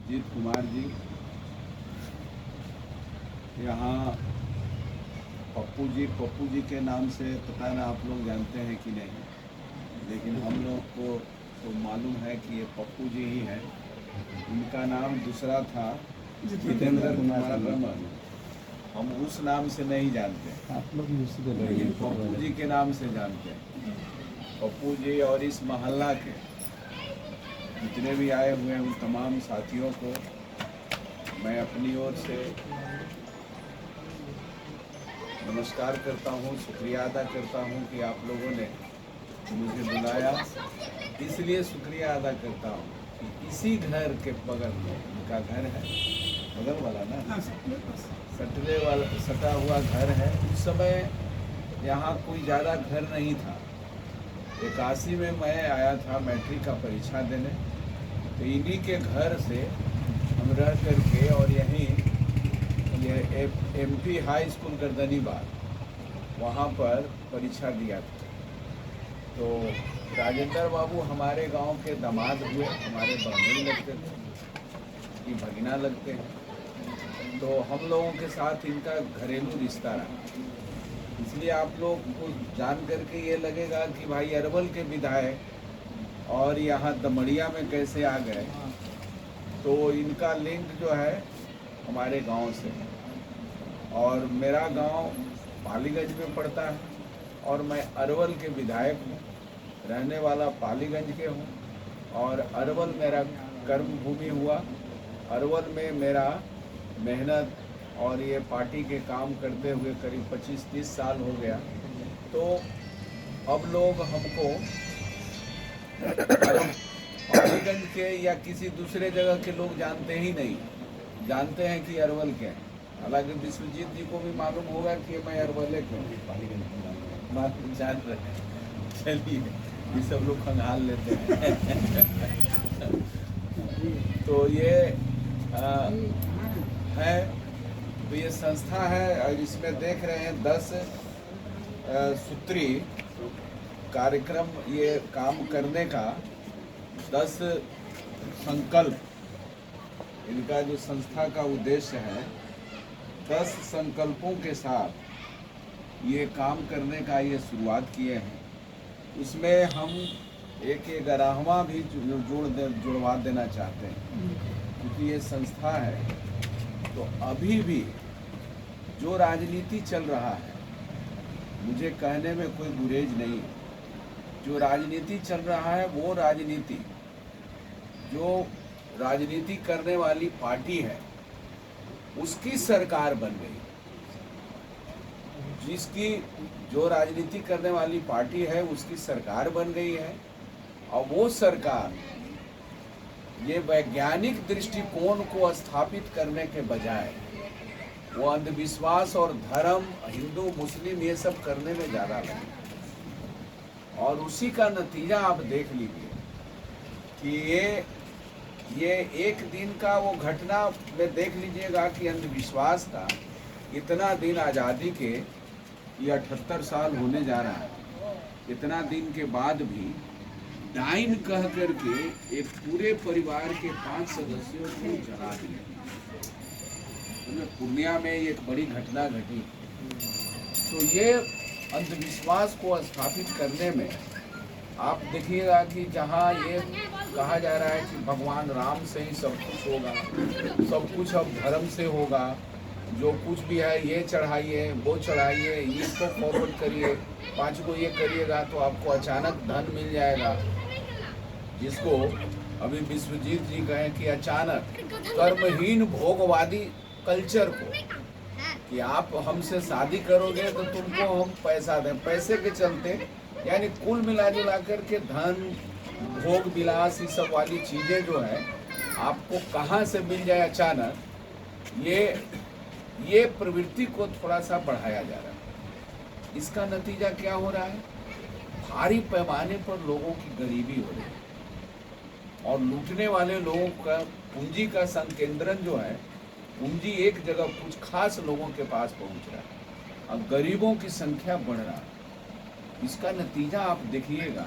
विश्वजीत कुमार जी, यहाँ पप्पू जी के नाम से पता ना आप लोग जानते हैं कि नहीं, लेकिन हम लोग को तो मालूम है कि ये पप्पू जी ही हैं। इनका नाम दूसरा था जितेंद्र कुमार रमन, हम उस नाम से नहीं जानते, आप लोग लेकिन पप्पू जी के नाम से जानते हैं। पप्पू जी और इस मोहल्ला के जितने भी आए हुए हैं उन तमाम साथियों को मैं अपनी ओर से नमस्कार करता हूँ, शुक्रिया अदा करता हूँ कि आप लोगों ने मुझे बुलाया। इसलिए शुक्रिया अदा करता हूँ कि इसी घर के बगल में उनका घर है, बगल वाला ना, सटा हुआ घर है। उस समय यहाँ कोई ज़्यादा घर नहीं था। 81 में मैं आया था मैट्रिक का परीक्षा देने, तो इन्हीं के घर से हम रह करके और यहीं ये MP हाई स्कूल गर्दनीबाग वहाँ पर परीक्षा दिया था। तो राजेंद्र बाबू हमारे गांव के दामाद हुए, हमारे बहनोई लगते थे, कि भगीना लगते हैं। तो हम लोगों के साथ इनका घरेलू रिश्ता रहा। इसलिए आप लोग को जान करके ये लगेगा कि भाई अरवल के विधायक और यहाँ दमड़िया में कैसे आ गए। तो इनका लिंक जो है हमारे गांव से है, और मेरा गांव पालीगंज में पड़ता है और मैं अरवल के विधायक हूँ, रहने वाला पालीगंज के हूँ। और अरवल मेरा कर्म भूमि हुआ। अरवल में मेरा मेहनत और ये पार्टी के काम करते हुए करीब 25-30 साल हो गया। तो अब लोग हमको पालीगंज के या किसी दूसरे जगह के लोग जानते ही नहीं, जानते हैं कि अरवल के हैं। हालांकि विश्वजीत जी को भी मालूम होगा कि मैं अरवले के हूँ, पालीगंज जान रहे हैं। चलिए, ये सब लोग खंगाल लेते हैं। तो ये है, तो ये संस्था है और इसमें देख रहे हैं 10 सूत्री कार्यक्रम, ये काम करने का 10 संकल्प, इनका जो संस्था का उद्देश्य है, 10 संकल्पों के साथ ये काम करने का ये शुरुआत किए हैं। उसमें हम एक 11वां भी जुड़वा देना चाहते हैं, क्योंकि ये संस्था है। तो अभी भी जो राजनीति चल रहा है, मुझे कहने में कोई गुरेज नहीं है। जो राजनीति चल रहा है वो राजनीति, जो राजनीति करने वाली पार्टी है उसकी सरकार बन गई। जिसकी जो राजनीति करने वाली पार्टी है उसकी सरकार बन गई है, और वो सरकार ये वैज्ञानिक दृष्टिकोण को स्थापित करने के बजाय वो अंधविश्वास और धर्म, हिंदू मुस्लिम ये सब करने में ज़्यादा लगे। और उसी का नतीजा आप देख लीजिए कि ये एक दिन का वो घटना में देख लीजिएगा कि अंधविश्वास का इतना दिन आज़ादी के, ये 78 साल होने जा रहा है, इतना दिन के बाद भी डाइन कह करके एक पूरे परिवार के 5 सदस्यों को जला दिया। पूर्णिया में एक बड़ी घटना घटी। तो ये अंधविश्वास को स्थापित करने में आप देखिएगा कि जहाँ ये कहा जा रहा है कि भगवान राम से ही सब कुछ होगा, सब कुछ अब धर्म से होगा, जो कुछ भी है ये चढ़ाइए, वो चढ़ाइए, इसको फॉरवर्ड करिए, 5 को ये करिएगा तो आपको अचानक धन मिल जाएगा। जिसको अभी विश्वजीत जी कहें कि अचानक कर्महीन भोगवादी कल्चर को, कि आप हमसे शादी करोगे तो तुमको हम पैसा दें, पैसे के चलते, यानी कुल मिला जुला करके धन, भोग विलास, ये सब वाली चीज़ें जो है आपको कहाँ से मिल जाए अचानक, ये प्रवृत्ति को थोड़ा सा बढ़ाया जा रहा है। इसका नतीजा क्या हो रहा है? भारी पैमाने पर लोगों की गरीबी हो रही है, और लूटने वाले लोगों का पूंजी का संकेंद्रण जो है, पूंजी एक जगह कुछ खास लोगों के पास पहुंच रहा है, और गरीबों की संख्या बढ़ रहा है। इसका नतीजा आप देखिएगा।